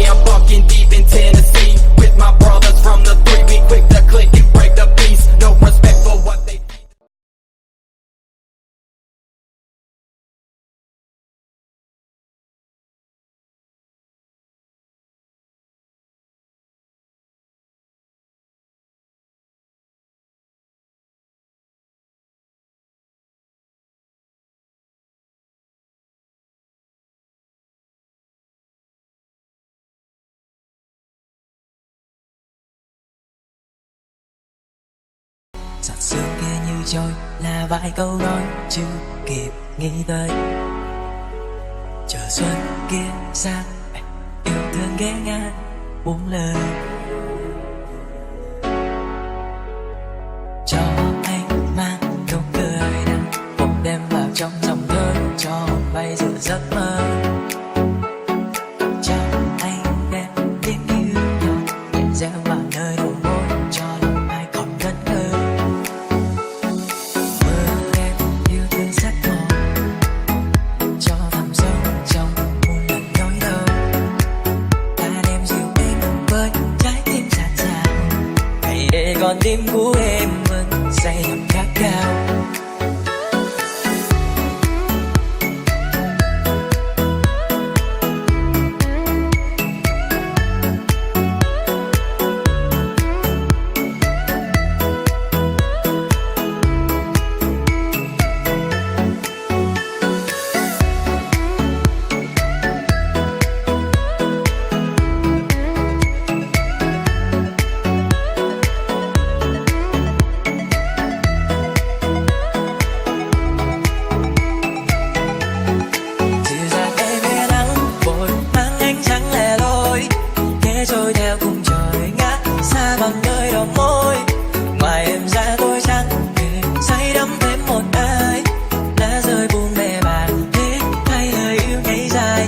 I'm bucking deep in Tennessee with my brothers from the 3. We quick to click and break the peace. No respect for what they. Giọt sương kia như trôi là vài câu nói chưa kịp nghĩ tới. Chờ xuân kia sang yêu thương ghé ngang buông lời. Cho anh mang nụ cười nắng một đêm vào trong dòng thơ cho bay giữa giấc mơ. Cho anh đem tiếng yêu nhỏ nhẹ gieo vào nơi đôi môi cho lòng ai còn ngẩn ngơ. Mơ em yêu thương sắc màu cho thẳm sâu trong muôn lần nỗi đau. Ta đem dịu em với trái tim dạt dào. Hãy để con tim của em vẫn say đắm khát khao. Trôi theo cùng trời ngát xa bằng nơi đầu môi. Ngoài em ra tôi chẳng hề say đắm thêm một ai. Lá rơi buông bè bàng hết thay lời yêu ngây dài.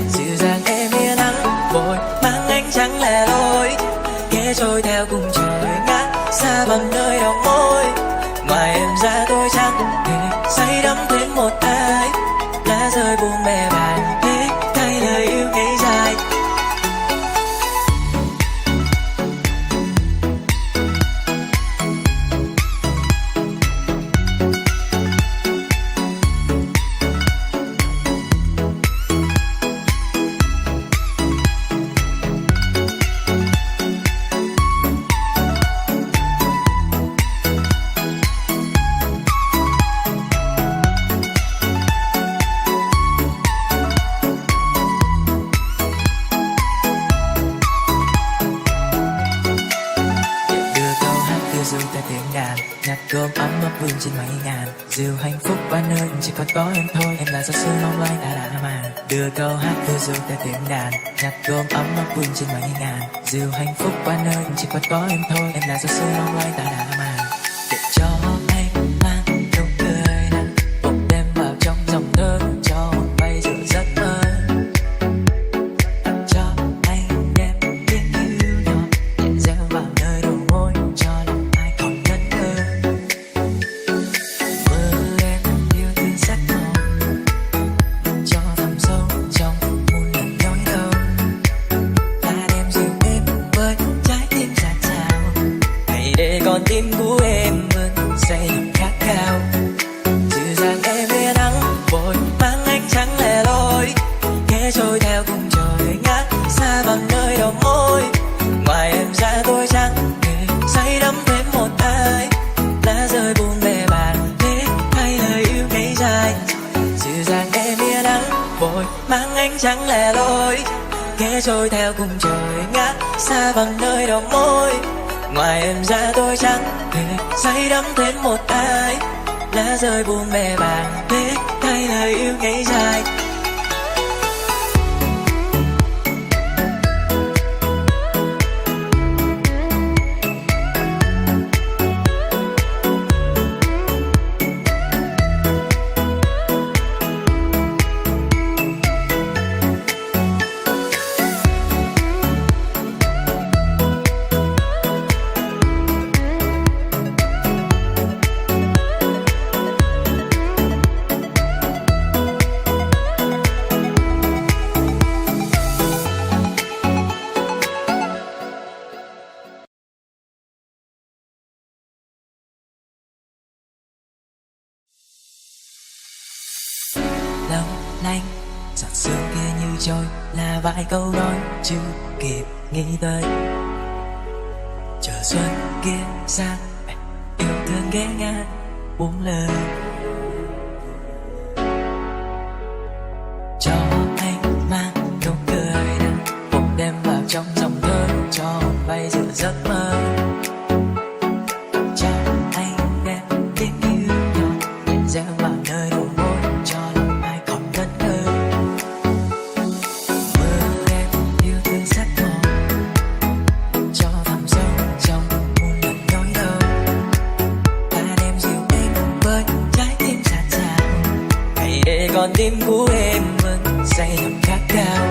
Dịu dàng em yên nắng vội mang ánh trắng lẻ loi. Ghé trôi theo cùng trời ngát xa bằng nơi đầu môi. Ngoài em ra tôi chẳng hề say đắm thêm một ai. Lá rơi buông bè bàng hết thay lời yêu ngây dài. Ru ta tiếng đàn nhạc cơm ấm ấp vương trên mây ngàn. Dìu hạnh phúc qua nơi chỉ còn có em thôi. Em là giọt sương long lanh đã lãng mạn. Đưa câu hát đưa ru ta tiếng đàn nhạc cơm ấm ấp vương trên mây ngàn. Dìu hạnh phúc qua nơi chỉ còn có em thôi. Em là giọt sương long lanh đã lãng mạn. Để cho anh mang nụ cười nắng một đêm vào trong dòng thơ cho bay giữa giấc mơ. Cho anh đem tiếng yêu nhỏ nhẹ gieo vào nơi đầu môi cho lòng ai còn ngẩn ngơ. Mơ em yêu thương sắc màu cho thẳm sâu trong muôn lần nỗi đau. Ta đem dịu em với trái tim dạt dào. Hãy để con tim của em vẫn say đắm khát khao. Dịu dàng em yên nắng vội mang ánh trắng lẻ loi. Ghé trôi theo cùng trời ngát xa bằng nơi đầu môi. Ngoài em ra tôi chẳng hề say đắm thêm một ai. Lá rơi buông bè bàng hết thay lời yêu ngây dài. Dịu dàng em yên nắng vội mang ánh trắng lẻ loi. Ghé trôi theo cùng trời ngát xa bằng nơi đầu môi. Ngoài em ra tôi chẳng hề say đắm thêm một ai. Lá rơi buông bè bàng hết thay lời yêu ngây dài. lạnh. Giọt sương kia như trôi là vài câu nói chưa kịp nghĩ tới. Chờ xuân kia sang yêu thương ghé ngang buông lời. Cho anh mang nụ cười nắng một đêm vào trong dòng thơ cho bay giữa giấc mơ. Cho anh đem tiếng yêu nhỏ nhẹ gieo vào nơi đầu môi cho lòng ai còn ngẩn ngơ. Mơ em yêu thương sắc màu cho thẳm sâu trong muôn lần nhói đau. Ta đem dịu em với trái tim dạt dào. Hãy để con tim của em vẫn say thầm khát khao.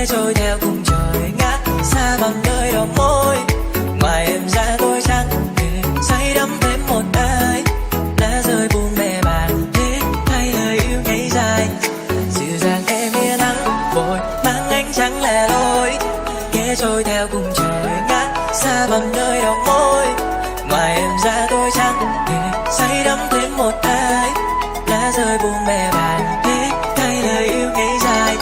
Trôi theo cùng trời ngát xa bằng nơi đầu môi. Ngoài em ra tôi chẳng thể say đắm thêm một ai. Lá rơi buông bè bàng thế thay lời yêu nhảy dài. Dịu dàng em yên nắng vội mang ánh trắng lẻ loi. Ghé trôi theo cùng trời ngát xa bằng nơi đầu môi. Ngoài em ra tôi chẳng thể say đắm thêm một ai. Lá rơi buông bè bàng thế thay lời yêu nhảy dài.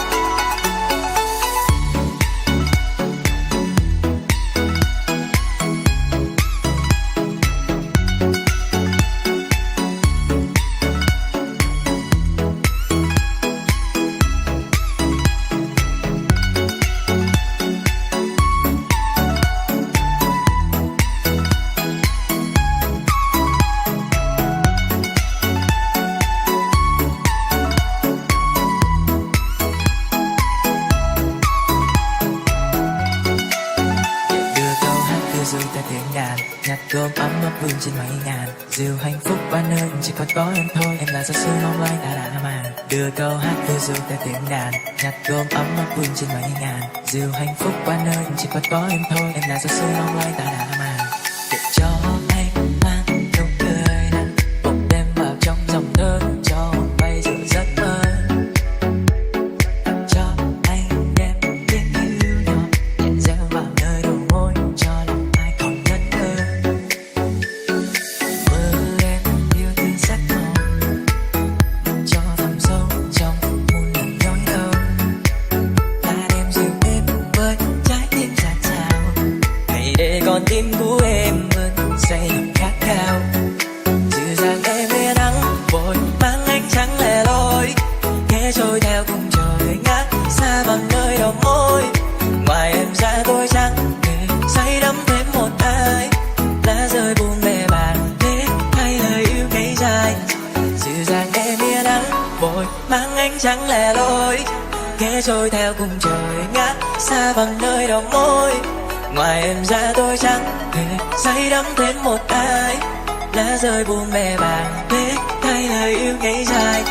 Rồi ta tiếng đàn nhặt gom ấm áp vương trên mây ngàn. Dìu hạnh phúc qua nơi chỉ còn có em thôi. Em là giọt sương mong loay ta đã màng. Đưa câu hát vừa rồi ta tiếng đàn nhặt gom ấm áp vương trên mây ngàn. Dìu hạnh phúc qua nơi chỉ còn có em thôi. Em là giọt sương mong loay ta đã màng. Để cho anh mang nụ cười nắng một đêm vào trong dòng thơ cho bay giữa giấc mơ. Cho anh đem tiếng yêu nhỏ nhẹ gieo vào nơi đầu môi cho lòng con tim của em vẫn say thầm khát khao. Dịu dàng em yên nắng vội mang ánh trắng lẻ loi. Ghé trôi theo cùng trời ngát xa bằng nơi đầu môi. Ngoài em ra tôi chẳng thể say đắm thêm một ai. Lá rơi buông bè bàng thế thay lời yêu nhảy dài. Dịu dàng em yên nắng vội mang ánh trắng lẻ loi. Ghé trôi theo cùng trời ngát xa bằng nơi đầu môi. Ngoài em ra tôi chẳng thể say đắm thêm một ai. Lá rơi buông bè bàng thế thay lời yêu nhảy dài.